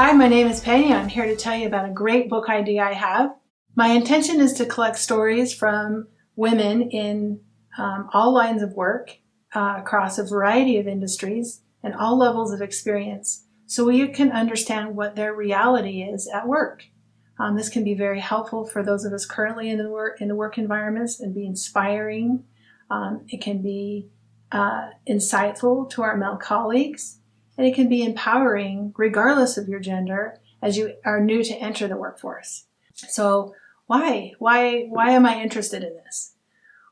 Hi, my name is Penny. I'm here to tell you about a great book idea I have. My intention is to collect stories from women in all lines of work across a variety of industries and all levels of experience so you can understand what their reality is at work. This can be very helpful for those of us currently in the work environments and be inspiring. It can be insightful to our male colleagues, and it can be empowering regardless of your gender as you are new to enter the workforce. So why am I interested in this?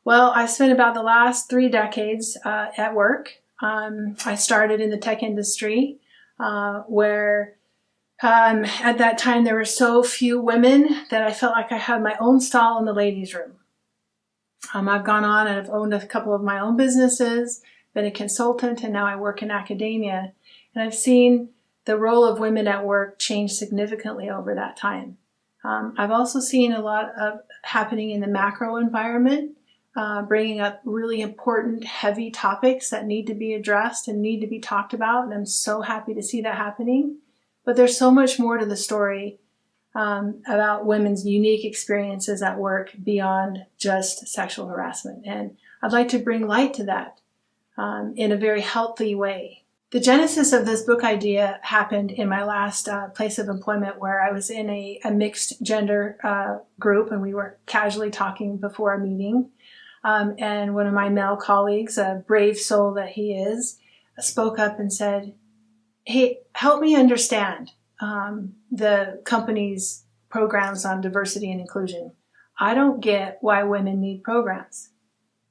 Well, I've spent about the last 3 decades at work. I started in the tech industry where at that time there were so few women that I felt like I had my own stall in the ladies' room. I've gone on and I've owned a couple of my own businesses, been a consultant, and now I work in academia. And I've seen the role of women at work change significantly over that time. I've also seen a lot of happening in the macro environment, bringing up really important, heavy topics that need to be addressed and need to be talked about. And I'm so happy to see that happening. But there's so much more to the story about women's unique experiences at work beyond just sexual harassment. And I'd like to bring light to that in a very healthy way. The genesis of this book idea happened in my last place of employment, where I was in a mixed gender group, and we were casually talking before a meeting. And one of my male colleagues, a brave soul that he is, spoke up and said, "Hey, help me understand the company's programs on diversity and inclusion. I don't get why women need programs.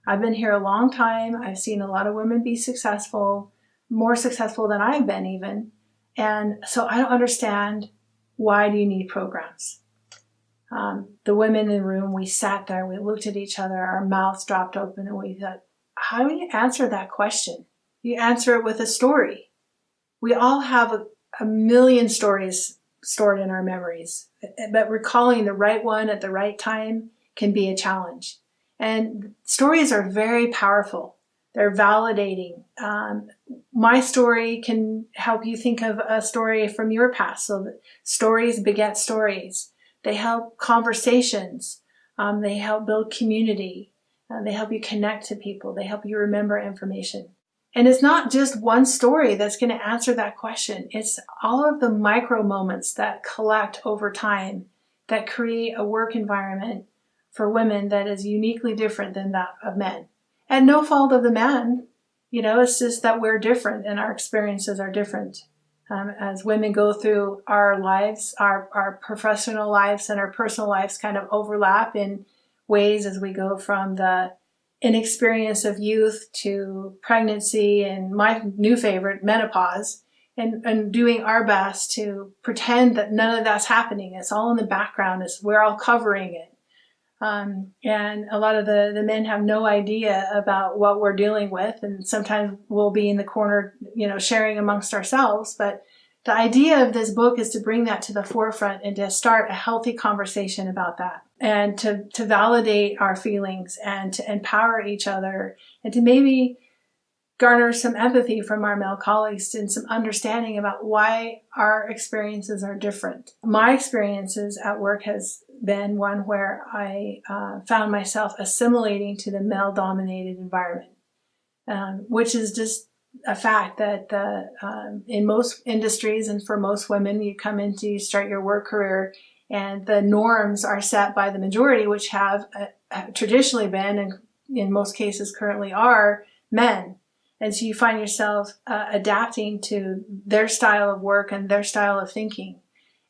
I've been here a long time. I've seen a lot of women be successful, more successful than I've been even. And so I don't understand, why do you need programs?" The women in the room, we sat there, we looked at each other, our mouths dropped open, and we thought, how do you answer that question? You answer it with a story. We all have a million stories stored in our memories, but recalling the right one at the right time can be a challenge. And stories are very powerful. They're validating. My story can help you think of a story from your past. So that stories beget stories. They help conversations. They help build community. They help you connect to people. They help you remember information. And it's not just one story that's going to answer that question. It's all of the micro moments that collect over time that create a work environment for women that is uniquely different than that of men. And no fault of the man, it's just that we're different and our experiences are different. As women go through our lives, our professional lives and our personal lives kind of overlap in ways as we go from the inexperience of youth to pregnancy and my new favorite, menopause, and doing our best to pretend that none of that's happening. It's all in the background. We're all covering it. And a lot of the men have no idea about what we're dealing with. And sometimes we'll be in the corner, sharing amongst ourselves. But the idea of this book is to bring that to the forefront and to start a healthy conversation about that, and to validate our feelings and to empower each other, and to maybe garner some empathy from our male colleagues and some understanding about why our experiences are different. My experiences at work has been one where I found myself assimilating to the male-dominated environment, which is just a fact that in most industries and for most women, you start your work career, and the norms are set by the majority, which have traditionally been, and in most cases currently are, men. And so you find yourself adapting to their style of work and their style of thinking.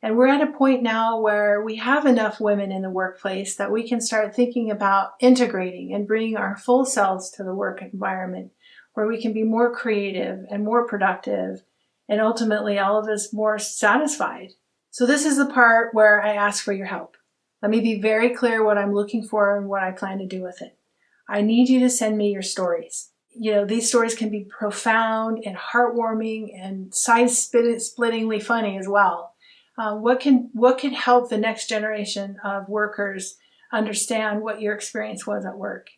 And we're at a point now where we have enough women in the workplace that we can start thinking about integrating and bringing our full selves to the work environment, where we can be more creative and more productive, and ultimately all of us more satisfied. So this is the part where I ask for your help. Let me be very clear what I'm looking for and what I plan to do with it. I need you to send me your stories. These stories can be profound and heartwarming and side-splittingly funny as well. What can help the next generation of workers understand what your experience was at work?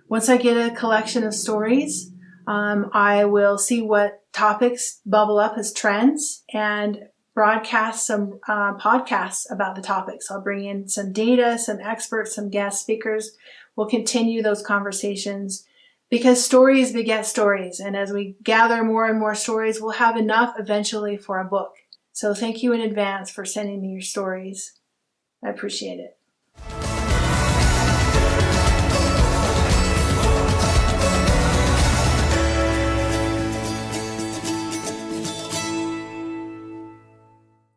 Once I get a collection of stories, I will see what topics bubble up as trends and broadcast some podcasts about the topics. I'll bring in some data, some experts, some guest speakers. We'll continue those conversations because stories beget stories. And as we gather more and more stories, we'll have enough eventually for a book. So thank you in advance for sending me your stories. I appreciate it.